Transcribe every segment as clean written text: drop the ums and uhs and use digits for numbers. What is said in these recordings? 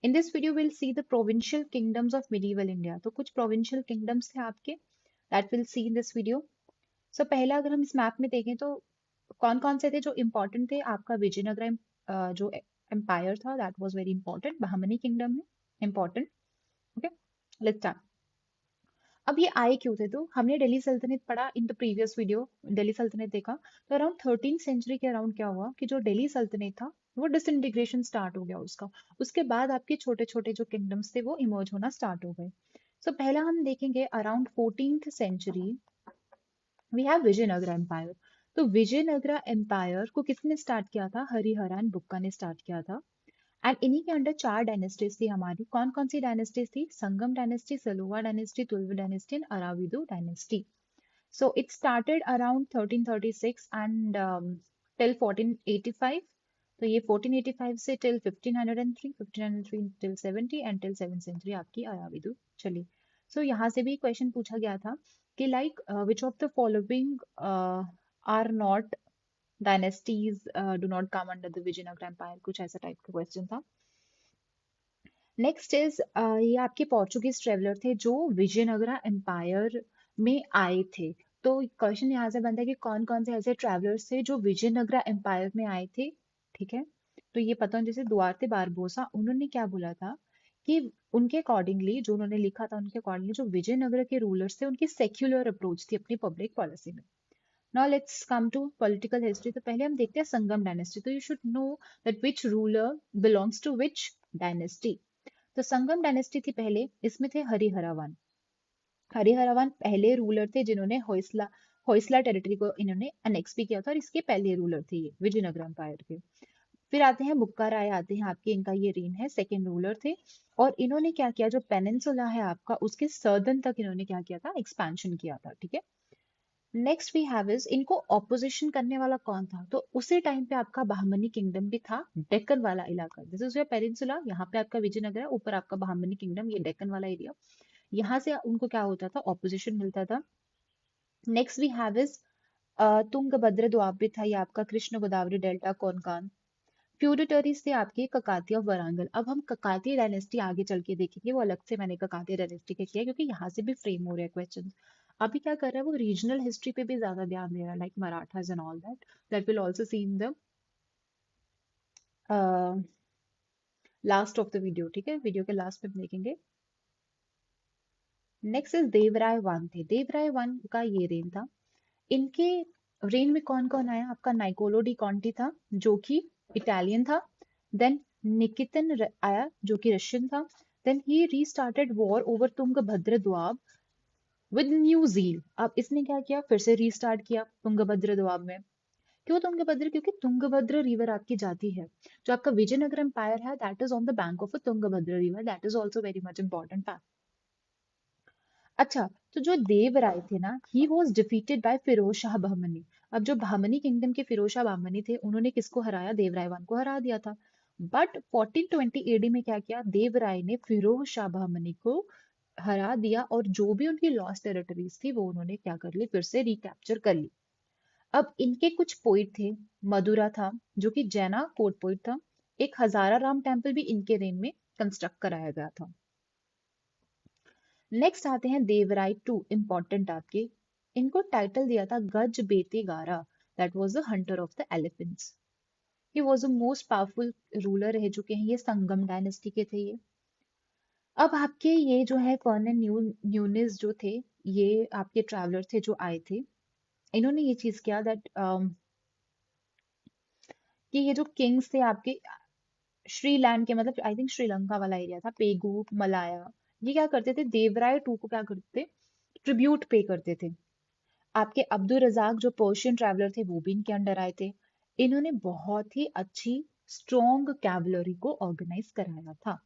In this video will see the provincial kingdoms of medieval India. तो कुछ provincial kingdoms थे आपके, that will see in this video. So पहला अगर हम इस मैप में देखें तो कौन कौन से थे जो इम्पोर्टेंट थे, आपका विजयनगरा जो एम्पायर था that was very important, Bahmani kingdom में इंपॉर्टेंट। Okay, let's start. अब ये आए क्यों थे, तो हमने दिल्ली सल्तनत पढ़ा in the previous video, Delhi सल्तनत देखा। तो अराउंड 13th सेंचुरी के अराउंड क्या हुआ कि जो दिल्ली सल्तनत था वो डिसइंटीग्रेशन स्टार्ट हो गया उसका। उसके बाद आपके छोटे छोटे जो किंगडम्स थे वो इमर्ज होना स्टार्ट हो गए। सो पहला हम देखेंगे around 14th century we have Vijayanagara empire. तो विजयनगरा एम्पायर को किसने स्टार्ट किया था, हरिहरान बुक्का ने स्टार्ट किया था। एंड इन्हीं के अंडर चार डायनेस्टीज थी हमारी। कौन कौन सी डायनेस्टीज थी, Sangam dynasty, Saluva dynasty, Tulu dynasty and Aravidu dynasty. So it started around 1336 and till 1485. तो ये 1485 से till 1503, 1503 till 70 and till 7th century आपकी अराविदु चली। So यहाँ से भी क्वेश्चन पूछा गया था कि like which of the following are not dynasties do not come under the Vijayanagara Empire, कुछ ऐसा टाइप का क्वेश्चन था। नेक्स्ट इज ये आपके पोर्चुगीज ट्रेवलर थे जो विजयनगरा एम्पायर में आए थे। तो क्वेश्चन यहाँ से बनता है कि कौन कौन से ऐसे ट्रेवलर्स थे जो विजयनगरा एम्पायर में आए थे। ठीक है, तो ये पता है जैसे दुआरते बारबोसा, उन्होंने क्या बोला था कि उनके अकॉर्डिंगली, जो उन्होंने लिखा था उनके अकॉर्डिंगली, जो विजयनगर के रूलर्स थे उनकी सेक्युलर अप्रोच थी अपनी पब्लिक पॉलिसी में। Now let's come to political history. तो पहले हम देखते हैं संगम डायनेस्टी। तो you should know that which ruler belongs to which dynasty. तो संगम डायनेस्टी थी पहले, इसमें थे हरिहरावन। हरिहरावन पहले रूलर थे जिन्होंने होयसला होयसला टेरिटरी को इन्होंने अनेक्स भी किया था, और इसके पहले रूलर थे ये विजयनगर एम्पायर के। फिर आते हैं बुक्का राय, आते हैं आपके, इनका ये रेन है, सेकेंड रूलर थे। और इन्होंने क्या किया, जो पेनिनसुला है आपका उसके सर्दन तक इन्होंने क्या किया था, एक्सपेंशन किया था। ठीक है, नेक्स्ट वी हैव इज, इनको ऑपोजिशन करने वाला कौन था, तो उसी टाइम पे आपका बहमनी किंगडम भी था, डेक्कन वाला इलाका। दिस इज योर पेनिनसुला, यहाँ पे आपका विजयनगर है, ऊपर आपका बहमनी किंगडम, ये डेक्कन वाला एरिया। यहाँ से उनको क्या होता था, ऑपोजिशन मिलता था। Next we have is Tungabhadra Doab था, ये आपका कृष्ण गोदावरी डेल्टा कोंकण। फ्यूडिटरीज थे आपके ककाती ऑफ वरांगल। अब हम ककाती डायनेस्टी आगे चल के देखेंगे, वो अलग से मैंने ककाती डायनेस्टी के किया क्योंकि यहाँ से भी फ्रेम हो रहे हैं क्वेश्चन। अभी क्या कर रहा है वो, रीजनल हिस्ट्री पे भी ज्यादा ध्यान दे रहा है, like Marathas and all that, that will also C in the last of the video. ठीक है, वीडियो के लास्ट में देखेंगे। नेक्स्ट इज देवराय वन थे। देवराय वन का ये रेन था, इनके रेन में कौन कौन आया, आपका नाइकोलो डी कॉन्टी था जो कि इटालियन था। देन निकितन आया जो कि रशियन था। Then he restarted war over Tungabhadra Doab with new zeal. अब इसने क्या किया, फिर से रीस्टार्ट किया तुंगभद्र द्वाब में। क्यों तुंगभद्र, क्योंकि तुंगभद्र रिवर आपकी जाती है, जो आपका विजयनगर एम्पायर है that is on the bank of a Tungabhadra river, that is also very much important fact. अच्छा, तो जो देवराय थे ना, he was defeated by Firoz Shah Bahmani. अब जो बहमनी किंगडम के फिरोज शाह बहमनी थे उन्होंने किसको हराया, देवराय वन को हरा दिया था। बट 1420 एडी में क्या किया, देवराय ने फिरोज शाह बहमनी को हरा दिया, और जो भी उनकी लॉस्ट टेरिटरीज थी वो उन्होंने क्या कर ली, फिर से रिकैप्चर कर ली। अब इनके कुछ पोइट थे, मदुरा था जो कि जैना कोर्ट पोइट था। एक हजारा राम टेम्पल भी इनके रेन में कंस्ट्रक्ट कराया गया था। नेक्स्ट आते हैं देवराय टू, इंपॉर्टेंट आपके, इनको टाइटल दिया था गज बेते गारा, that was the Hunter of the elephants. He was the most powerful ruler रह चुके हैं, ये संगम डायनेस्टी के थे ये। अब आपके ये जो है कर्नल न्यूनिस जो थे, ये आपके ट्रैवलर थे जो आए थे। इन्होंने ये चीज किया दैट कि ये जो किंग्स थे आपके श्रीलैंड के, मतलब आई थिंक श्रीलंका वाला एरिया था, पेगु मलाया, ये क्या करते थे, देवराय टू को क्या करते थे, ट्रिब्यूट पे करते थे। आपके अब्दुल रजाक जो पर्शियन ट्रैवलर थे वो भी इनके अंडर आए थे। इन्होंने बहुत ही अच्छी स्ट्रॉन्ग कैवलरी को ऑर्गेनाइज कराया था।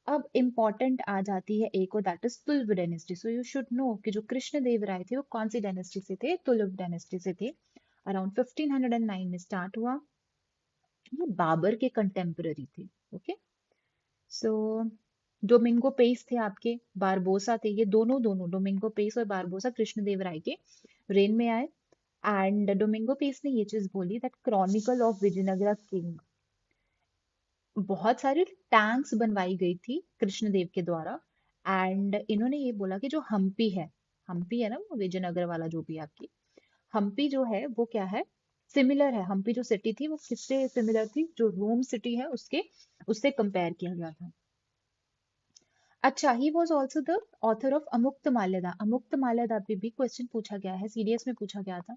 अब इम्पॉर्टेंट आ जाती है एक और, that is Tuluva dynasty. So you should no कि जो कृष्ण देव राय थे वो कौन सी डायनेस्टी से थे, तुलुव डायनेस्टी से थे। अराउंड 1509 में स्टार्ट हुआ, ये बाबर के कंटेम्पररी थे। ओके, सो डोमिंगो पेस थे आपके, बारबोसा थे, ये दोनों दोनों डोमिंगो पेस और बारबोसा कृष्णदेव राय के रेन में आए। एंड डोमिंगो पेस ने ये चीज बोली that Chronicle of Vijayanagara king बहुत सारी टैंक्स बनवाई गई थी कृष्णदेव के द्वारा। एंड इन्होंने ये बोला कि जो हम्पी है ना, वो विजयनगर वाला जो भी है आपकी हम्पी जो है वो क्या है, सिमिलर है। हम्पी जो सिटी थी वो किससे सिमिलर थी, जो रोम सिटी है उसके, उससे कंपेयर किया गया था। अच्छा, he was also the author of Amuktamalyada. Amuktamalyada पे भी क्वेश्चन पूछा गया है, सीडीएस में पूछा गया था।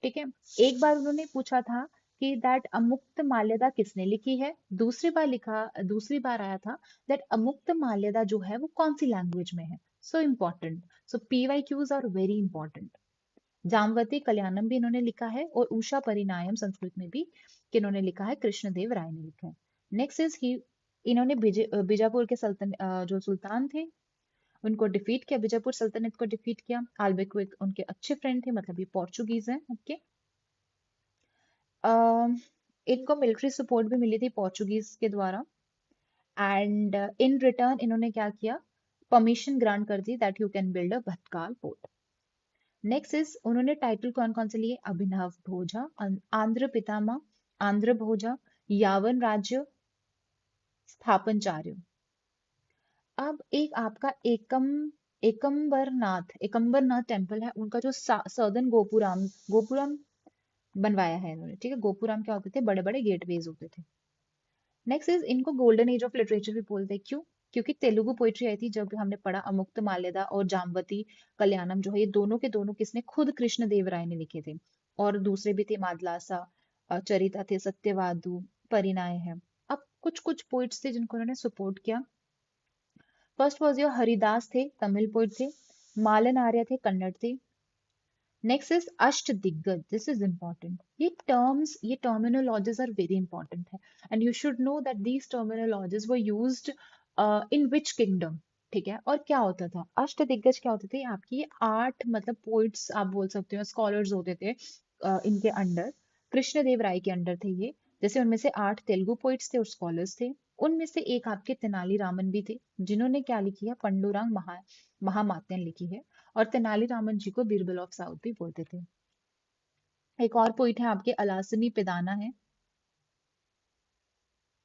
ठीक है, एक बार उन्होंने पूछा था कि दैट अमुक्त माल्यदा किसने लिखी है। दूसरी बार आया था दैट अमुक्त माल्यदा जो है वो कौन सी लैंग्वेज में है। So important, so PYQs are very important. Jambavati Kalyanam भी इन्होंने लिखा है, और उषा परिणायम संस्कृत में भी किन्होंने लिखा है, कृष्णदेव राय ने लिखा है। नेक्स्ट इज ही, इन्होंने बीजापुर के जो सुल्तान थे उनको डिफीट किया, बीजापुर सल्तनत को डिफीट किया। अल्बुकर्क उनके अच्छे फ्रेंड थे, मतलब ये पोर्चुगीज हैं। ओके, इनको मिलिट्री सपोर्ट भी मिली थी पोर्चुगीज के द्वारा। एंड इन रिटर्न इन्होंने क्या किया, परमिशन ग्रांट कर दी that you can build a Bhatkal port. Next is, उन्होंने टाइटल कौन कौन से लिए, अभिनव भोजा, आंध्र पितामह, आंध्र भोजा, यावन राज्य, स्थापनचार्य। अब एक आपका एकम्बरनाथ टेम्पल है, उनका जो सदर्न गोपुरम बनवाया है इन्होंने। ठीक है, गोपुरम क्या होते थे, बड़े बड़े गेटवेज होते थे। नेक्स्ट इज, इनको गोल्डन एज ऑफ लिटरेचर भी बोलते हैं। क्यों? क्योंकि तेलुगु पोइट्री आई थी, जब हमने पढ़ा अमुक्त माल्यदा और जामवती कल्याणम जो है, ये दोनों के दोनों किसने, खुद कृष्ण देव राय ने लिखे थे। और दूसरे भी थे, मादलासा, चरिता थे, सत्यवादु, परिणाय है। अब कुछ कुछ पोइट्स थे जिनको उन्होंने सपोर्ट किया। फर्स्ट वॉज योर हरिदास थे, तमिल पोइट थे। मालन आर्य थे, कन्नड़ थे। नेक्स्ट इज अष्ट दिग्गज, दिस इज इंपॉर्टेंट। ये टर्मिनोलॉजीज आर वेरी इंपॉर्टेंट है, and you should know that these terminologies were used in which kingdom. ठीक है, और क्या होता था, अष्ट दिग्गज क्या होते थे, आपकी ये आठ मतलब पोइट्स आप बोल सकते हो, स्कॉलर्स होते थे इनके अंडर, कृष्णदेव राय के अंडर थे ये। जैसे उनमें से आठ तेलुगु पोइट्स थे और स्कॉलर्स थे। उनमें से एक आपके तेनाली रामन भी थे, जिन्होंने क्या लिखी है, पंडुरंग महामात्यन लिखी है। और तेनालीरामन जी को बीरबल ऑफ साउथ भी बोलते थे। एक और पोइट है आपके, अलासनी पिदाना है,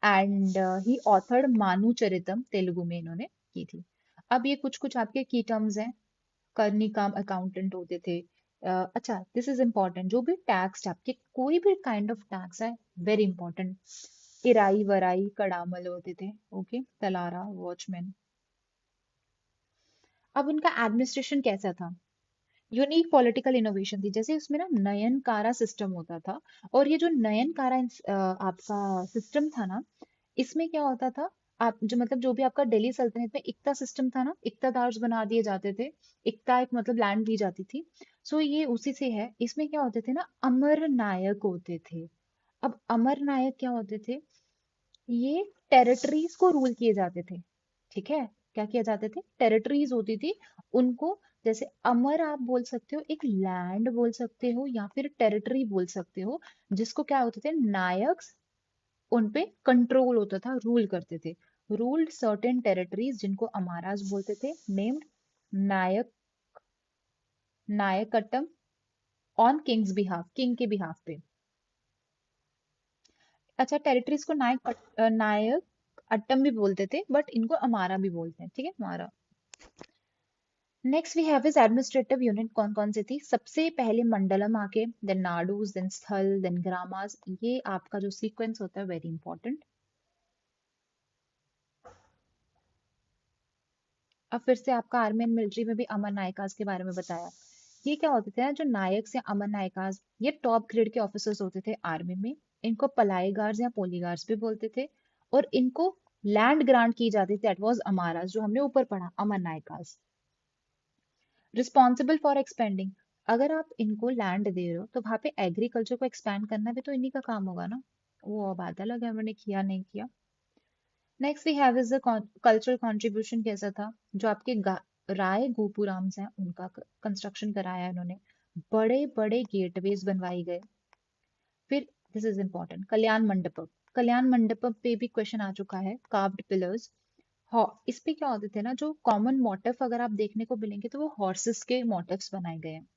एंड ही ऑथर्ड मानु चरितम, तेलुगु में इन्होंने की थी। अब ये कुछ कुछ आपके की टर्म्स हैं। कर्निकाम अकाउंटेंट होते थे। अच्छा, दिस इज इंपॉर्टेंट, जो भी टैक्स आपके, कोई भी काइंड ऑफ टैक्स है, वेरी इंपॉर्टेंट। इराई वराई कड़ामल होते थे। Okay, talara, watchman. अब इनका एडमिनिस्ट्रेशन कैसा था, यूनिक पॉलिटिकल इनोवेशन थी। जैसे उसमें ना नयनकारा सिस्टम होता था, और ये जो नयनकारा आपका सिस्टम था ना, इसमें क्या होता था, आप जो मतलब जो भी आपका दिल्ली सल्तनत में इक्ता सिस्टम था ना, इक्तादार्स बना दिए जाते थे। इक्ता एक मतलब लैंड दी जाती थी। सो ये उसी से है। इसमें क्या होते थे ना, अमर नायक होते थे। अब अमर नायक क्या होते थे, ये टेरिटरीज को रूल किए जाते थे। ठीक है, क्या किया जाते थे, टेरिटरीज होती थी उनको। जैसे अमर आप बोल सकते हो, एक लैंड बोल सकते हो, या फिर टेरिटरी बोल सकते हो, जिसको क्या होते थे, नायक उन पे कंट्रोल होता था, रूल करते थे। रूल्ड सर्टेन टेरिटरीज, जिनको अमाराज बोलते थे, नेम्ड नायक, नायकटम, ऑन किंग्स बिहाफ, किंग के बिहाफ पे। अच्छा, टेरिटरीज को नायक अट्टम भी बोलते थे, बट इनको अमारा भी बोलते हैं। ठीक है, अमारा। Next we have is administrative unit, कौन कौन सी थी, सबसे पहले मंडलम आके, then nadus, then sthal, then gramas. ये आपका जो सीक्वेंस होता है, वेरी इंपॉर्टेंट। अब फिर से आपका आर्मी एंड मिलिट्री में भी अमर नायकास के बारे में बताया। ये क्या होते थे ना, जो नायक या अमर नायकास, ये टॉप ग्रेड के ऑफिसर्स होते थे आर्मी में। इनको पलायगार्स या पोलीगार्स भी बोलते थे। और इनको लैंड ग्रांट की जाती थी, दैट वाज अमारास, जो हमने ऊपर पढ़ा, अमर नायकास। रिस्पॉन्सिबल फॉर एक्सपेंडिंग, अगर आप इनको लैंड दे रहे हो तो वहां पे एग्रीकल्चर को एक्सपैंड करना भी तो इन्हीं का काम होगा ना। वो अब बात अलग है, उन्होंने किया नहीं किया। Next we have is the cultural contribution, कैसा था, जो आपके राय गोपुराम्स हैं उनका कंस्ट्रक्शन कराया है उन्होंने। बड़े बड़े गेटवेज बनवाए गए। फिर दिस इज इंपॉर्टेंट, कल्याण मंडपम। कल्याण मंडपम पे भी क्वेश्चन आ चुका है, कार्व्ड पिलर्स। इस पे क्या होते थे ना, जो कॉमन मोटिव अगर आप देखने को मिलेंगे तो वो हॉर्सेस के मोटिव्स बनाए गए हैं।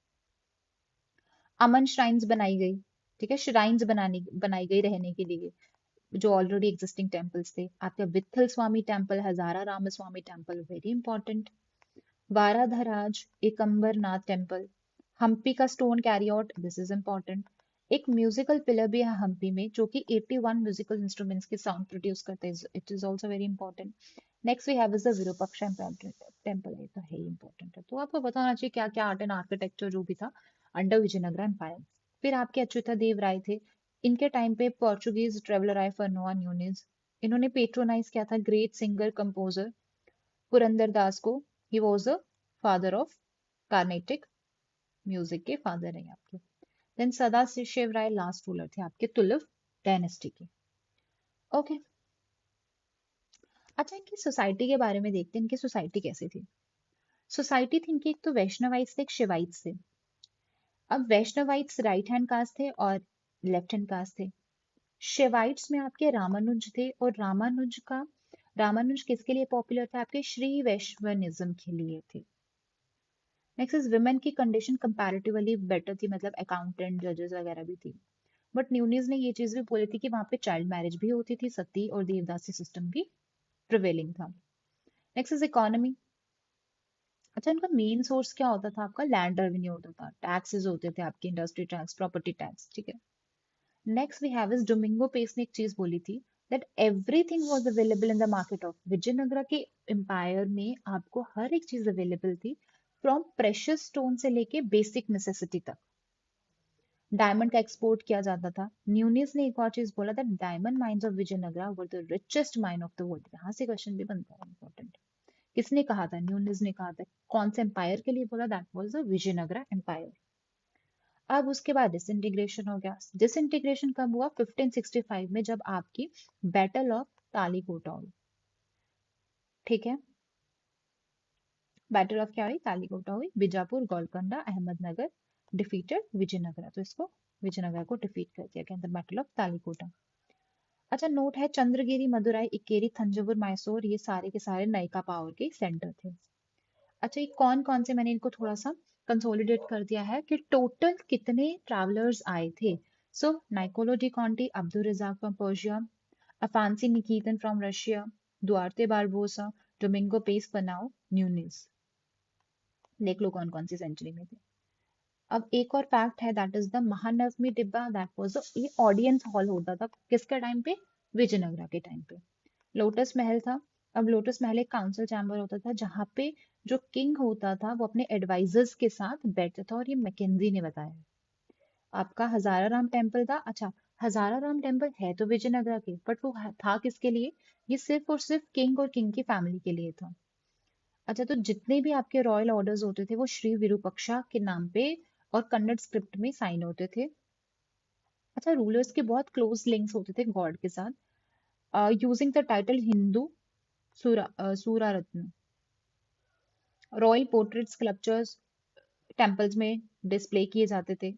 अमन श्राइन्स बनाई गई। ठीक है, श्राइन्स बनाई गई रहने के लिए। जो ऑलरेडी एग्जिस्टिंग टेम्पल्स थे। आपका Vitthal Swami temple, Hazara Ramaswami temple, very important. Varadaraja Ekambaranatha temple, Hampi का stone chariot, this is important. एक म्यूजिकल पिलर भी है हम्पी में जो कि 81 म्यूजिकल इंस्ट्रूमेंट्स के साउंड प्रोड्यूस करते हैं, it is also very important. Next we have is the Virupaksha temple, ये तो है ही इंपॉर्टेंट है, तो आपको पता होना चाहिए क्या क्या आर्ट एंड आर्किटेक्चर जो भी था अंडर विजयनगरा एम्पायर। फिर आपके अच्युता देव राय थे, इनके टाइम पे पोर्चुगीज ट्रेवलर आए फर्नोआ न्यूनीज, इन्होंने पेट्रोनाइज किया था ग्रेट सिंगर कंपोजर पुरंदर दास को। He was the father of Carnatic music के फादर है आपके। देन सदा शिव राय लास्ट रूलर थे आपके तुलुव डायनेस्टी के। ओके, अच्छा इनकी सोसाइटी के बारे में देखते हैं, इनकी सोसाइटी कैसी थी। सोसाइटी थी इनकी, एक तो वैष्णवाइट्स थे, एक शिवाइट्स थे। अब वैष्णवाइट्स राइट हैंड कास्ट थे और लेफ्ट हैंड कास्ट थे। शिवाइट्स में आपके रामानुज थे, और रामानुज किसके लिए पॉपुलर थे, आपके श्री वैष्णवनिज्म के लिए थे। नेक्स्ट इज विमेन की कंडीशन कंपैरेटिवली बेटर थी, मतलब अकाउंटेंट जजेस वगैरह भी थी। बट न्यूनीज ने ये चीज भी बोली थी कि वहां पे चाइल्ड मैरिज भी होती थी, सती और देवदासी सिस्टम भी प्रिवेलिंग था। Next is economy. अच्छा इनका मेन सोर्स क्या होता था, आपका लैंड रेवेन्यू होता था, टैक्सेस होते थे आपके, इंडस्ट्री टैक्स, प्रॉपर्टी टैक्स, ठीक है। Next we have is Domingo Paes ने एक चीज बोली थी that everything was available in the market of Vijayanagara के एम्पायर में, आपको हर एक चीज अवेलेबल थी, फ्रॉम प्रेशियस स्टोन से लेके बेसिक नेसेसिटी तक। डायमंड का एक्सपोर्ट किया जाता था। न्यूनीस ने एक और चीज बोला था, diamond mines of Vijayanagara were the richest mine of the world. यहाँ से क्वेश्चन भी बनता है इंपॉर्टेंट, किसने कहा था, न्यूनीस ने कहा था, कौन से एम्पायर के लिए बोला, that was the Vijayanagara empire. अब उसके बाद डिसइंटीग्रेशन हो गया। डिसइंटीग्रेशन कब हुआ, 1565 में, जब आपकी बैटल ऑफ तालीकोटा हुई, ठीक है। बैटल ऑफ क्या हुई, तालीकोटा हुई, बीजापुर, गोलकोंडा, अहमदनगर डिफीटेड विजयनगरा, तो इसको विजयनगरा को डिफीट कर दिया गया द बैटल ऑफ तालीकोटा। अच्छा नोट है, चंद्रगिरी, मदुराई, इक्केरी, थंजावुर, मैसूर, ये सारे के सारे नयका पावर के सेंटर थे। अच्छा ये कौन कौन से, मैंने इनको थोड़ा सा कंसोलिडेट कर दिया है कि टोटल कितने ट्रैवलर्स आए थे। So Niccolo de Conti, Abdul Razzaq from Persia, Afanasy Nikitin from Russia, Duarte Barbosa, Domingo Paes Fernao, Nuniz, देख लो कौन कौन सी सेंचुरी में थे। अब एक और फैक्ट है, दैट इज द महानवमी डिब्बा, दैट वाज ये ऑडियंस हॉल होता था किसके टाइम पे, विजयनगरा के टाइम पे। लोटस महल था। अब लोटस महल एक काउंसिल चैम्बर होता था जहाँ पे जो किंग होता था वो अपने एडवाइजर्स के साथ बैठता था, और ये मैकेंजी ने बताया। आपका हजारा राम टेम्पल था। अच्छा हजारा राम टेम्पल है तो विजयनगरा के, बट वो था किसके लिए, ये सिर्फ और सिर्फ किंग और किंग की फैमिली के लिए था। अच्छा तो जितने भी आपके रॉयल ऑर्डर्स होते थे वो श्री विरूपक्षा के नाम पे और कन्नड़ स्क्रिप्ट में साइन होते थे। अच्छा रूलर्स के बहुत क्लोज लिंक्स होते थे गॉड के साथ, यूजिंग द टाइटल हिंदू सूरा रत्न। रॉयल पोर्ट्रेट स्कल्पचर्स टेम्पल्स में डिस्प्ले किए जाते थे।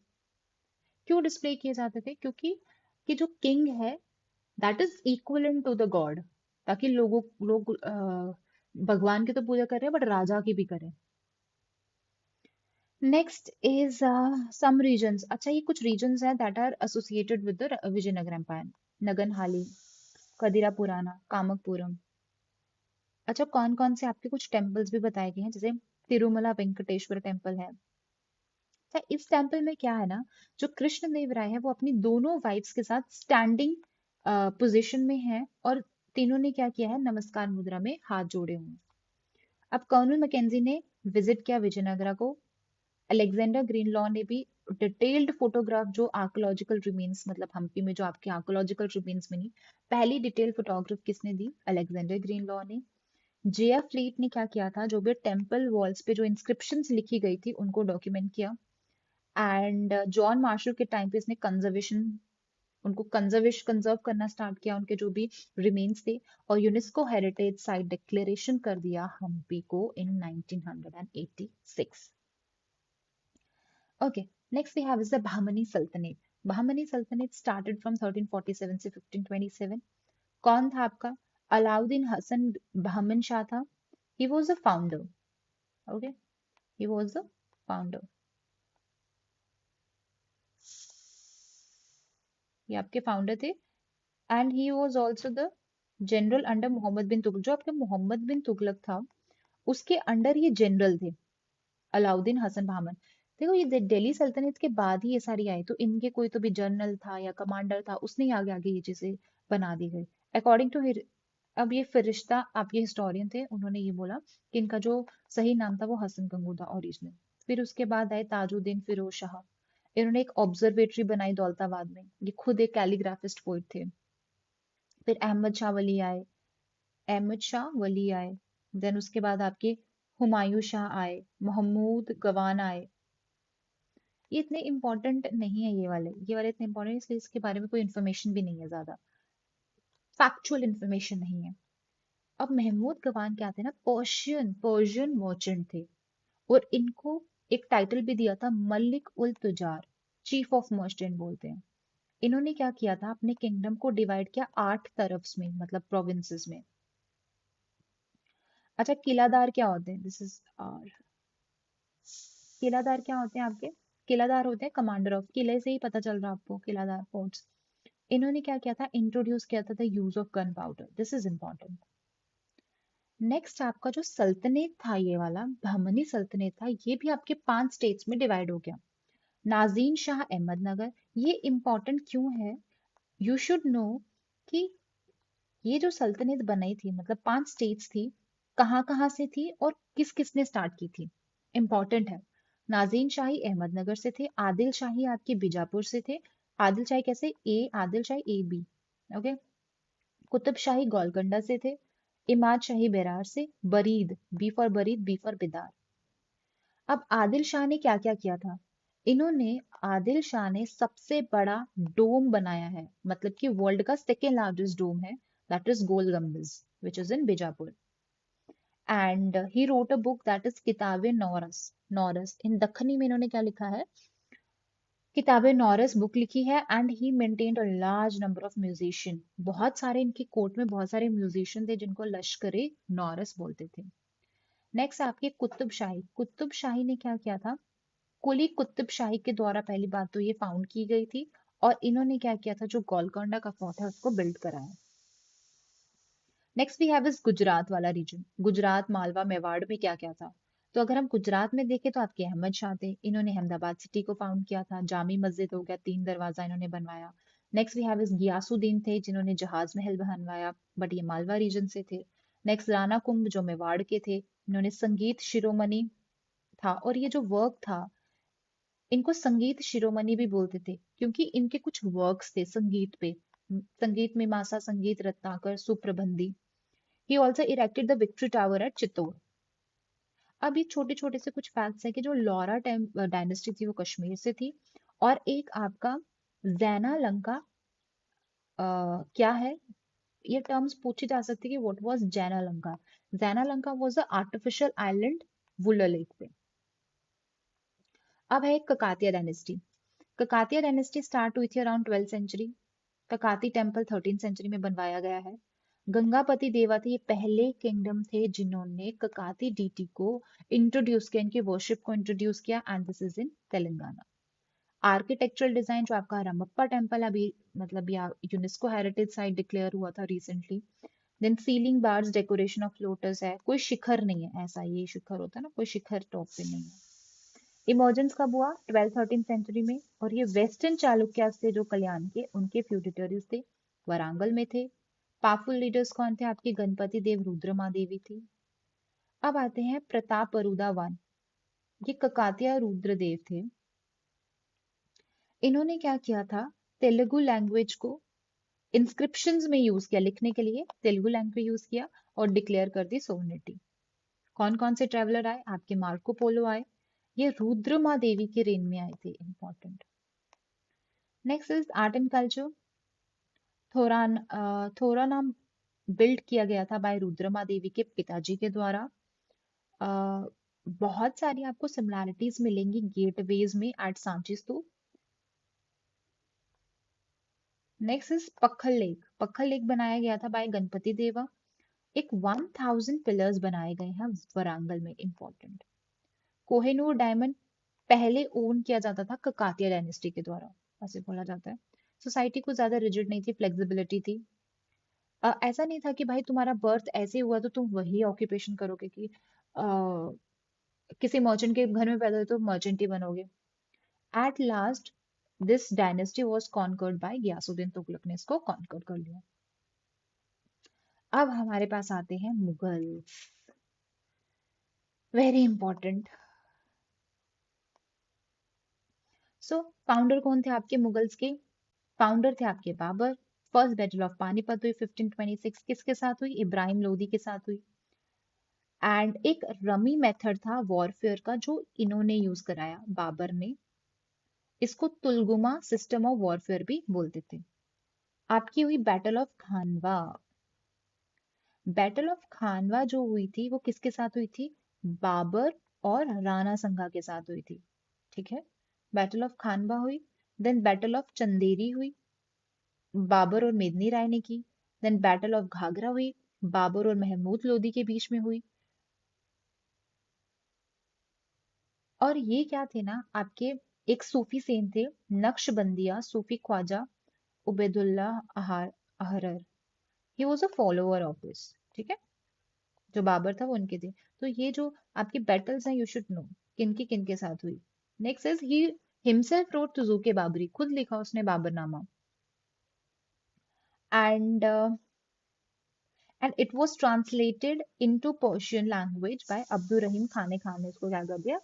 क्यों डिस्प्ले किए जाते थे, क्योंकि कि जो किंग है that is equivalent to the god, ताकि लोग भगवान की तो पूजा कर रहे हैं बट राजा की भी करें। Next is some reasons. अच्छा ये कुछ रीजन्स हैं that are associated with the Vijayanagara empire. Naganahalli, Kadirampuram, Kamalapuram. अच्छा कौन कौन से आपके कुछ टेम्पल्स भी बताए गए हैं, जैसे तिरुमला वेंकटेश्वर टेम्पल है। अच्छा इस टेम्पल में क्या है ना, जो कृष्ण देव राय है वो अपनी दोनों वाइफ्स के साथ स्टैंडिंग पोजीशन में है, और तीनों ने क्या किया है, नमस्कार मुद्रा में हाथ जोड़े हुए हैं। अब कर्नल मैकेंजी ने विजिट किया विजयनगरा को। अलेक्जेंडर ग्रीनलॉ ने भी डिटेल्ड फोटोग्राफ, जो आर्कोलॉजिकल रिमेन्स, मतलब हम्पी में जो आपके आर्कोलॉजिकल रिमेन्स मिली, पहली डिटेल फोटोग्राफ किसने दी, अलेक्जेंडर ग्रीनलॉ ने। जेएफ फ्लीट ने क्या किया था, जो भी टेम्पल वॉल्स पे जो इंस्क्रिप्शंस लिखी गई थी उनको डॉक्यूमेंट किया। एंड जॉन मार्शल के टाइम पे इसने कंजर्वेशन, उनको कंजर्व करना स्टार्ट किया, उनके जो भी रिमेन्स थे, और यूनेस्को हेरिटेज साइट डिक्लेरेशन कर दिया हम्पी को in 1986। Okay next we have is the Bahmani सल्तनत। बहमनी सल्तनत स्टार्टेड फ्रॉम 1347 से 1527। कौन था आपका, अलाउद्दीन हसन बहमन शाह था। He was the founder, okay, he was the founder. ये आपके फाउंडर थे and he was also the general under Muhammad bin Tughlaq. जो आपके मोहम्मद बिन तुगलक था उसके अंडर ये जनरल थे, अलाउद्दीन हसन बहामन। देखो ये दिल्ली सल्तनत के बाद ही ये सारी आई, तो इनके कोई तो भी जनरल था या कमांडर था, उसने ही आगे आगे ये चीजें बना दी गई अकॉर्डिंग टू। अब ये फिरिश्ता आपके हिस्टोरियन थे, उन्होंने ये बोला कि इनका जो सही नाम था वो हसन गंगू था ओरिजिनल। फिर उसके बाद आए ताजुद्दीन फिरोज शाह। इन्होंने एक ऑब्जर्वेटरी बनाई दौलताबाद में, ये खुद एक कैलीग्राफिस्ट पोइट थे। फिर अहमद शाह वली आए, अहमद शाह वली आए। देन उसके बाद आपके हुमायूं शाह आए, महमूद गवान आए। ये इतने इंपॉर्टेंट नहीं है, ये वाले इतने इंपॉर्टेंट इसलिए इसके बारे में कोई इन्फॉर्मेशन भी नहीं है, ज्यादा फैक्चुअल इन्फॉर्मेशन नहीं है। अब महमूद गवान क्या थे ना, पर्शियन पर्शियन मर्चेंट थे, और इनको एक टाइटल भी दिया था मलिक उल तुजार, चीफ ऑफ मर्चेंट बोलते हैं। इन्होंने क्या किया था, अपने किंगडम को डिवाइड किया 8 तरफ्स में, मतलब प्रोविंसेस में। अच्छा, किलादार क्या होते हैं, दिस इज आर, किलादार क्या होते हैं आपके, किलादार होते हैं कमांडर ऑफ, किले से ही पता चल रहा है आपको, किलादार फोर्ट्स। इन्होंने क्या किया था, इंट्रोड्यूस किया था the use of gun powder, this is important. Next आपका जो सल्तनत था, ये वाला बहमनी सल्तनत था, ये भी आपके 5 स्टेट्स में डिवाइड हो गया। नाजीन शाह अहमदनगर, ये इंपॉर्टेंट क्यों है, यू शुड नो कि ये जो सल्तनत बनाई थी, मतलब 5 स्टेट्स थी, कहाँ से थी और किस किसने स्टार्ट की थी, इंपॉर्टेंट है। नाजीन शाही अहमदनगर से थे, आदिल शाही आपके बीजापुर से थे। आदिल शाही कैसे, Adil Shahi A B, okay. Qutb Shahi Golconda से थे, इमाद शाही बेरार से, Barid, B for Barid, B for Bidar. अब आदिल शाह ने क्या क्या किया था, इन्होंने, आदिल शाह ने सबसे बड़ा डोम बनाया है, मतलब कि वर्ल्ड का सेकेंड लार्जेस्ट डोम है, that is Gol Gumbaz which is in Bijapur. And he wrote a book that is Kitab-i Nauras. नौरस इन दखनी में इन्होंने क्या लिखा है, किताबे नौरस बुक लिखी है। And he maintained a large number of musician, बहुत सारे इनके कोर्ट में बहुत सारे म्यूजिशियन थे जिनको लश्करे नौरस बोलते थे। नेक्स्ट आपके कुतुब शाही। कुतुब शाही ने क्या किया था, कुली कुतुब शाही के द्वारा पहली बात तो ये फाउंड की गई थी, और इन्होंने क्या किया था, जो गोलकोंडा का फोर्ट है उसको बिल्ड कराया। Next we have is Gujarat वाला रीजन। गुजरात, मालवा, मेवाड़ में क्या क्या था, तो अगर हम गुजरात में देखें तो आपके अहमद शाह थे, इन्होंने अहमदाबाद सिटी को फाउंड किया था। जामी मस्जिद हो गया, 3 दरवाजा इन्होंने बनवाया। Next we have is Ghiyasuddin थे जिन्होंने जहाज महल बनवाया, बट ये मालवा रीजन से थे। नेक्स्ट राणा कुंभ जो मेवाड़ के थे, इन्होंने संगीत शिरोमणि था, और ये जो वर्क था, इनको संगीत शिरोमणि भी बोलते थे क्योंकि इनके कुछ वर्क्स थे संगीत पे, Sangeet Mimamsa, Sangeet Ratnakar, Sudaprabandha. He also erected the victory tower at Chittor. अब ये छोटे छोटे से कुछ फैक्ट्स है कि जो लौरा डायनेस्टी थी वो कश्मीर से थी, और एक आपका जैना लंका, क्या है, ये टर्म्स पूछी जा सकती है कि what was Zaina Lanka. Zaina Lanka was a artificial island Wular lake पे। अब है Kakatiya dynasty. Kakatiya dynasty start हुई थी around 12th century. Kakati temple 13th century में बनवाया गया है। गंगापति देवा थे, ये पहले किंगडम थे जिन्होंने ककाती डीटी को इंट्रोड्यूस किया, इनकी वर्शिप को इंट्रोड्यूस किया, and this is in Telangana. Architectural design जो आपका रमप्पा टेम्पल अभी, मतलब या यूनेस्को हेरिटेज साइट डिक्लेयर हुआ था recently. Then ceiling bars, decoration of lotus है, कोई शिखर नहीं है, ऐसा ये शिखर होता है ना, कोई शिखर टॉप पे नहीं है। इमर्जेंस कब हुआ, 12th-13th सेंचुरी में, और ये वेस्टर्न चालुक्यास थे जो कल्याण के, उनके फ्यूडिटरीज थे, वरांगल में थे। पावरफुल लीडर्स कौन थे आपके, गणपति देव, रुद्रमा देवी थी। अब आते हैं प्रताप बरूदा वन। ये ककातिया रुद्रदेव थे। इन्होंने क्या किया था, तेलुगु लैंग्वेज को इंस्क्रिप्शंस में यूज किया, लिखने के लिए तेलुगु लैंग्वेज यूज किया, और डिक्लेयर कर दी सोवरेनिटी। कौन कौन से ट्रेवलर आए आपके, मार्को पोलो आए, ये रुद्रमा देवी के रेन में आए थे, important. Next is art and culture. थोरान थोरानाम बिल्ड किया गया था बाय रुद्रमा देवी के पिताजी के द्वारा। अ, बहुत सारी आपको सिमिलैरिटीज मिलेंगी गेटवेज में at Sanchi stupa. Next is Pakhal lake. Pakhal lake बनाया गया था बाय गणपति देवा। एक 1000 पिलर्स बनाए गए हैं वरांगल में, इंपॉर्टेंट। कोहिनूर डायमंड पहले ओन किया जाता था ककातिया डायनेस्टी के द्वारा, ऐसे बोला जाता है। सोसाइटी कुछ ज्यादा रिजिड नहीं थी, फ्लेक्सिबिलिटी थी। ऐसा नहीं था कि भाई तुम्हारा बर्थ ऐसे हुआ तो तुम वही ऑक्यूपेशन करोगे, कि किसी मर्चेंट के घर में पैदा हुए तो मर्चेंट ही बनोगे। At last this dynasty was conquered by Ghiyasuddin Tughlaq ने इसको कॉन्कर कर लिया। अब हमारे पास आते हैं Mughal, very important. So founder कौन थे आपके मुगल्स के? फाउंडर थे आपके Babur. First battle of Panipat हुई 1526, किसके साथ हुई? इब्राहिम लोदी के साथ हुई। एंड एक रमी मेथड था वॉरफेयर का जो इन्होंने यूज कराया, बाबर ने। इसको तुलगुमा सिस्टम ऑफ वॉरफेयर भी बोलते थे। आपकी हुई battle of Khanwa. Battle of Khanwa जो हुई थी वो किसके साथ हुई थी? बाबर और राणा संगा के साथ हुई थी। ठीक है, बैटल ऑफ खानवा हुई। देन बैटल ऑफ चंदेरी हुई, बाबर और मेदिनी राय ने की। देन बैटल ऑफ घाघरा हुई, बाबर और महमूद लोदी के बीच में हुई। और ये क्या थे ना आपके, एक सूफी सेन थे, Naqshbandiya Sufi Khwaja Ubaidullah Ahrar. He was a follower of this. ठीक है, जो बाबर था वो उनके थे। तो ये जो आपकी बैटल्स हैं, यू शुड नो किनकी किनके साथ हुई। Next is he himself wrote Tuzuk-i Baburi, खुद लिखा उसने Baburnama. And and it was translated into Persian language by Abdul Rahim Khan-e Khan ने इसको क्या कर दिया,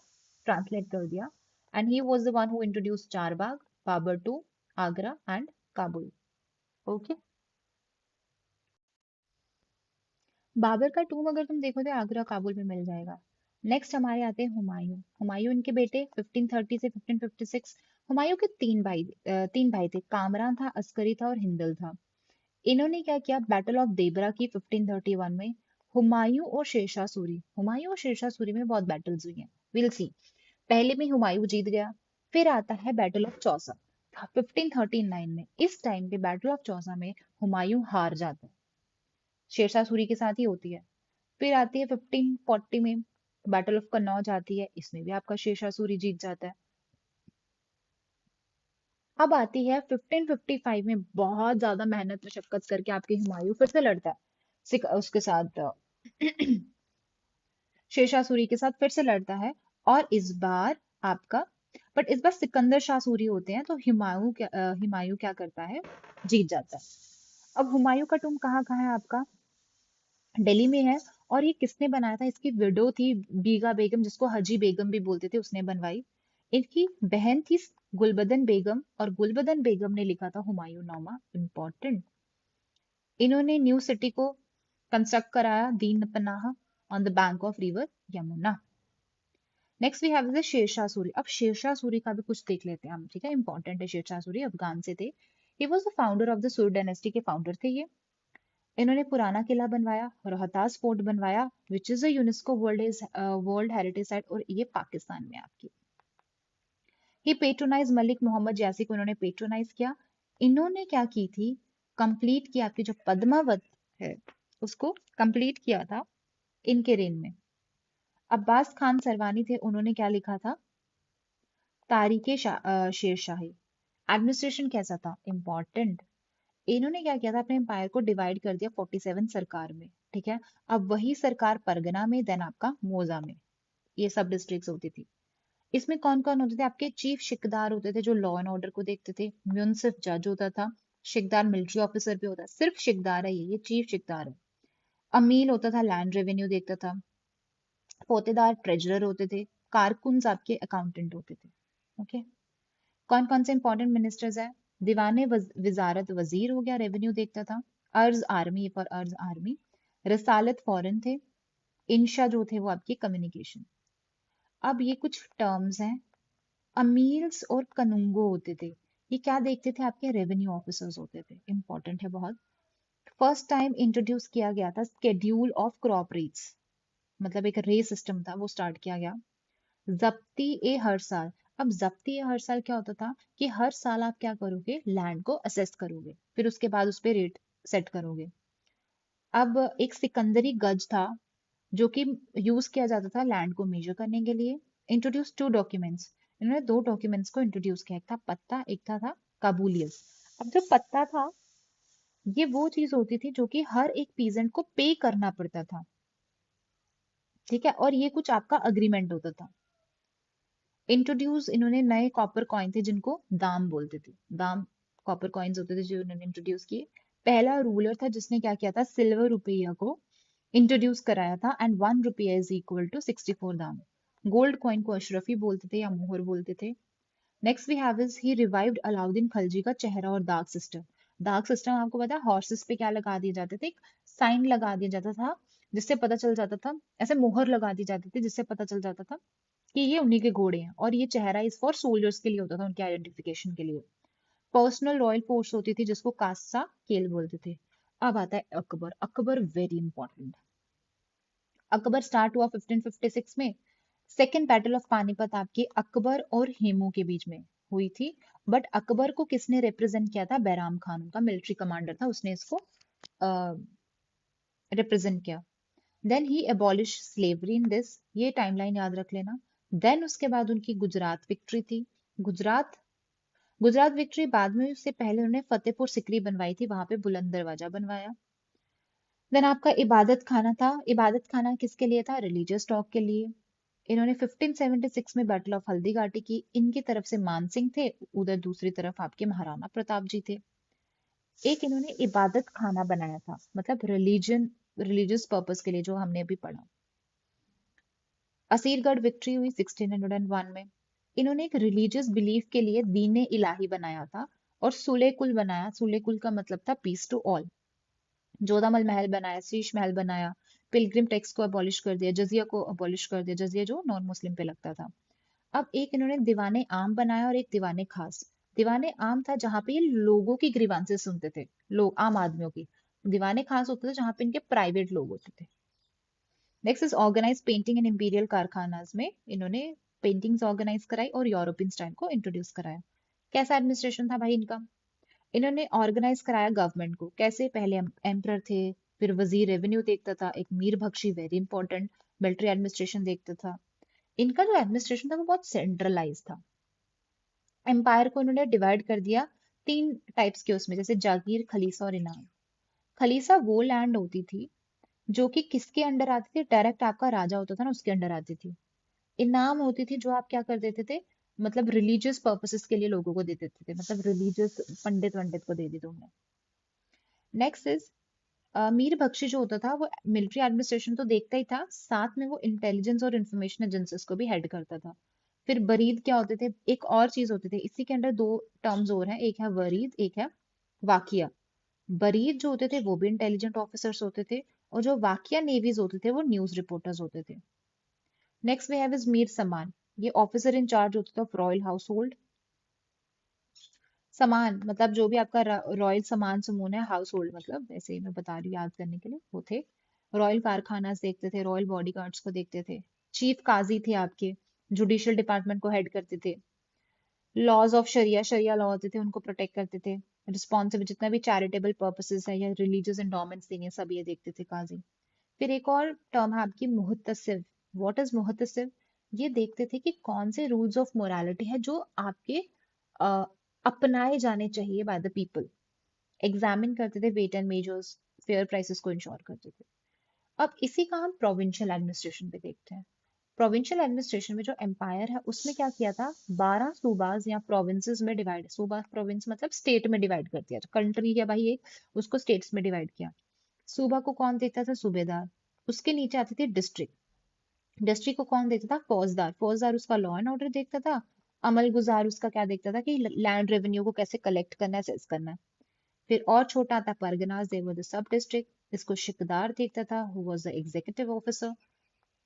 ट्रांसलेट कर दिया। And he was the one who introduce Charbagh, Babur to Agra and Kabul. Okay, Babur का टूम अगर तुम देखो तो आगरा काबुल में मिल जाएगा। नेक्स्ट हमारे आते हैं हुमायूं। हुमायूं इनके बेटे 1530 से 1556। हुमायूं के तीन भाई थे, कामरान था, अस्करी था और हिंदल था। इन्होंने क्या किया, बैटल ऑफ देबरा की 1531 में। हुमायूं और शेरशाह सूरी, हुमायूं और शेरशाह सूरी में बहुत बैटल्स हुई हैं, विल सी। पहले में हुमायूं जीत गया। फिर आता है बैटल ऑफ चौसा 1539 में। इस टाइम पे बैटल ऑफ चौसा में हुमायूं हार जाता है, शेरशाह सूरी के साथ ही होती है। फिर आती है 1540 में, बैटल ऑफ कन्नौज आती है, इसमें भी आपका शेरशाह सूरी जीत जाता है। अब आती है 1555 में, बहुत ज्यादा मेहनत मशक्कत करके आपके हुमायूं फिर से लड़ता है उसके साथ शेरशाह सूरी के साथ फिर से लड़ता है। और इस बार आपका, बट इस बार सिकंदर शाह सूरी होते हैं, तो हुमायूं क्या करता है, जीत जाता है। अब हुमायूं का टूम कहाँ कहाँ है आपका? दिल्ली में है। और ये किसने बनाया था? इसकी विडो थी बीगा बेगम, जिसको हजी बेगम भी बोलते थे, उसने बनवाई। इनकी बहन थी गुलबदन बेगम, और गुलबदन बेगम ने लिखा था हुमायूं नामा, इंपॉर्टेंट। इन्होंने न्यू सिटी को कंस्ट्रक्ट कराया, Din Panah, on the bank of river Yamuna. Next we have the Sher Shah Suri. अब शेरशाह सूरी का भी कुछ देख लेते हैं हम, ठीक है, इंपॉर्टेंट है। शेरशाह सूरी अफगान से थे। He was the founder of the सूर डायनेस्टी के फाउंडर थे ये। इन्होंने पुराना किला बनवाया, रोहतास फोर्ट बनवाया, which is a UNESCO world heritage site, और ये पाकिस्तान में आपकी। ही पेट्रोनाइज मलिक मोहम्मद यासी को इन्होंने पेट्रोनाइज किया। इन्होंने क्या की थी, कंप्लीट किया, आपकी जो पद्मावत है उसको कंप्लीट किया था इनके रेन में। अब्बास खान सरवानी थे, उन्होंने क्या लिखा था, तारीखे शेरशाही। एडमिनिस्ट्रेशन कैसा था, इंपॉर्टेंट। इन्होंने क्या किया था, अपने एम्पायर को डिवाइड कर दिया 47 सरकार में। ठीक है, अब वही सरकार परगना में, देन आपका मोजा में, ये सब डिस्ट्रिक्ट होती थी। इसमें कौन कौन होते थे आपके? चीफ शिकदार होते थे, जो लॉ एंड ऑर्डर को देखते थे। म्युनसिफ जज होता था। शिकदार मिलिट्री ऑफिसर भी होता है, सिर्फ शिकदार है ये चीफ शिकदार है। अमील होता था, लैंड रेवेन्यू देखता था। पोतेदार ट्रेजरर होते थे। कारकुन्स आपके अकाउंटेंट होते थे। ओके, कौन कौन से इंपॉर्टेंट मिनिस्टर्स है? दीवाने विजारत वजीर हो गया, रेवेन्यू देखता था। अर्ज आर्मी, फॉर अर्ज आर्मी। रसालत फॉरेन थे। इंशा जो थे वो आपकी कम्युनिकेशन। अब ये कुछ टर्म्स हैं। अमील्स और कनुंगो होते थे, ये क्या देखते थे, आपके रेवेन्यू ऑफिसर्स होते थे, इंपॉर्टेंट है बहुत। फर्स्ट टाइम इंट्रोड्यूस किया गया था स्केड्यूल ऑफ क्रॉप रेट्स, मतलब एक रे सिस्टम था, वो स्टार्ट किया गया। जब्ती ए हर साल। अब जब्ती ए हर साल क्या होता था, कि हर साल आप क्या करोगे, लैंड को असेस करोगे, फिर उसके बाद उस पर रेट सेट करोगे। अब एक सिकंदरी गज था, जो कि यूज किया जाता था लैंड को मेजर करने के लिए। इंट्रोड्यूस टू डॉक्यूमेंट्स, इन्होंने दो डॉक्यूमेंट्स को इंट्रोड्यूस किया, एक था पत्ता, एक था काबूलियस। अब जो पत्ता था, ये वो चीज होती थी जो कि हर एक पीजेंट को पे करना पड़ता था। ठीक है, और ये कुछ आपका अग्रीमेंट होता था। इंट्रोड्यूस इन्होंने नए कॉपर कॉइन थे जिनको दाम बोलते थे। दाम कॉपर कॉइन्स होते थे जो इन्होंने इंट्रोड्यूस किए। पहला रूलर था जिसने क्या किया था, सिल्वर रुपया को इंट्रोड्यूस कराया था, एंड 1 रुपया इज इक्वल टू 64 दाम। गोल्ड कॉइन को अशरफी बोलते थे या मोहर बोलते थे। Next we have is he revived Alauddin Khalji का चेहरा और दाग सिस्टम। दाग सिस्टम आपको पता है, हॉर्सेस पे क्या लगा दिए जाते थे, एक साइन लगा दिया जाता था जिससे पता चल जाता था, ऐसे मोहर लगा दी जाती थी जिससे पता चल जाता था कि ये उन्हीं के घोड़े हैं। और ये चेहरा इस फॉर सोल्जर्स के लिए होता था, उनके आइडेंटिफिकेशन के लिए। पर्सनल रॉयल पोस्ट होती थी जिसको कासा केल बोलते थे। अब आता है Akbar. Akbar very important. Akbar start हुआ 1556 में। सेकेंड बैटल ऑफ पानीपत आपकी अकबर और हेमू के बीच में हुई थी। बट अकबर को किसने रिप्रेजेंट किया था, बैराम खान उनका मिलिट्री कमांडर था, उसने इसको रिप्रेजेंट किया। Then he abolish slavery in this, ये टाइमलाइन याद रख लेना। देन उसके बाद उनकी गुजरात विक्ट्री थी। गुजरात गुजरात विक्ट्री बाद में, उससे पहले उन्होंने फतेहपुर सिकरी बनवाई थी, वहां पे बुलंद दरवाजा बनवाया। देन आपका इबादत खाना था। इबादत खाना किसके लिए था, रिलीजियस टॉक के लिए। इन्होंने 1576 में बैटल ऑफ हल्दी घाटी की। इनकी तरफ से मान सिंह थे, उधर दूसरी तरफ आपके महाराणा प्रताप जी थे। एक इन्होंने इबादत खाना बनाया था, मतलब रिलीजियस पर्पस के लिए, जो हमने अभी पढ़ा। असीरगढ़ विक्ट्री हुई 1601 में। इन्होंने एक रिलीजियस बिलीफ के लिए दीन ए इलाही बनाया था, और सुले कुल बनाया। सुले कुल का मतलब था पीस टू ऑल। जोधामल महल बनाया, शीश महल बनाया। पिलग्रिम टैक्स को अबॉलिश कर दिया, जजिया को अबॉलिश कर दिया, जजिया जो नॉन मुस्लिम पे लगता था। अब एक इन्होंने दीवाने आम बनाया और एक दीवाने खास। दीवाने आम था जहां पे ये लोगों की ग्रीवांसेस सुनते थे, लोग आम आदमियों की। दीवाने खास होते थे जहां पे इनके प्राइवेट लोग होते थे। Next is organise painting in imperial karkhanas में इन्होंने पेंटिंग्स ऑर्गेनाइज कराई और यूरोपियन स्टाइल को इंट्रोड्यूस कराया। कैसा एडमिनिस्ट्रेशन था भाई इनका, इन्होंने ऑर्गेनाइज कराया गवर्नमेंट को। कैसे, पहले एम्परर थे, फिर वजीर रेवेन्यू देखता था, एक Mir Bakhshi very important military administration देखता था। इनका जो एडमिनिस्ट्रेशन था वो बहुत सेंट्रलाइज था। एम्पायर को इन्होंने डिवाइड कर दिया तीन टाइप्स के उसमें, जैसे जागीर, खलीसा और इनाम। खलीसा वो लैंड होती थी जो कि किसके अंडर आती थी, डायरेक्ट आपका राजा होता था ना, उसके अंडर आती थी। इनाम होती थी जो आप क्या कर देते थे, मतलब रिलीजियस पर्पसेस के लिए लोगों को दे देते थे, मतलब रिलीजियस पंडित वंडित को दे दी तुमने। नेक्स्ट इज मीर बख्शी जो होता था वो मिलिट्री एडमिनिस्ट्रेशन तो देखता ही था, साथ में वो इंटेलिजेंस और इंफॉर्मेशन एजेंसीज को भी हेड करता था। फिर बरीद क्या होते थे, एक और चीज होती थी इसी के अंडर, दो टर्म्स और हैं, एक है वरीद, एक है वाकिया। बरीद जो होते थे वो भी इंटेलिजेंट ऑफिसर्स होते थे, और जो वाकिया नेवीज होते थे वो न्यूज रिपोर्टर्स होते थे। Next we have is Mir Saman. ये ऑफिसर इन चार्ज होता था ऑफ रॉयल हाउस होल्ड। सामान मतलब जो भी आपका रॉयल सामान समून है, हाउस होल्ड मतलब, ऐसे ही मैं बता रही हूँ याद करने के लिए, वो थे। रॉयल कारखाना देखते थे, रॉयल बॉडीगार्ड्स को देखते थे। चीफ काजी थे आपके, जुडिशियल डिपार्टमेंट को हेड करते थे। Laws of sharia, sharia law होते थे, उनको प्रोटेक्ट करते थे। रिस्पॉन्सिबल जितना भी चैरिटेबल पर्पसेस है या रिलीजियस एंडोमेंट्स देंगे, सब ये देखते थे काजी। फिर एक और टर्म है आपकी मुहतसिब। व्हाट इज मुहतसिब, ये देखते थे कि कौन से रूल्स ऑफ मोरालिटी है जो आपके अ, अपनाए जाने चाहिए बाय द पीपल। एग्जामिन करते थे weight and measures, fair prices को इंश्योर करते थे। अब इसी का हम प्रोविंशियल एडमिनिस्ट्रेशन पे देखते हैं। प्रोविंशियल एडमिनिस्ट्रेशन में जो एम्पायर है उसमें क्या किया था, 12 सूबाज या प्रोविंसेस में डिवाइड, सूबा प्रोविंस मतलब स्टेट में डिवाइड कर दिया, कंट्री है भाई एक, उसको स्टेट्स में डिवाइड किया। सूबा को कौन देखता था, सूबेदार। उसके नीचे आती थी डिस्ट्रिक्ट। डिस्ट्रिक्ट को कौन देखता था, फौजदार। फौजदार उसका लॉ एंड ऑर्डर देखता था। अमल गुजार उसका क्या देखता था, कि लैंड रेवेन्यू को कैसे कलेक्ट करना है, सेस करना है। फिर और छोटा आता परगनाज, दे वर द सब डिस्ट्रिक्ट। इसको शिकदार देखता था, who was the executive officer.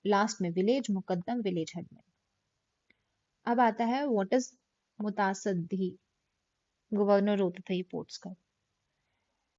Last में विलेज मुकद्दम, विलेज हेडमैन। अब आता है व्हाट इज मुतासद्दी, गवर्नर होता था ये पोर्ट्स का।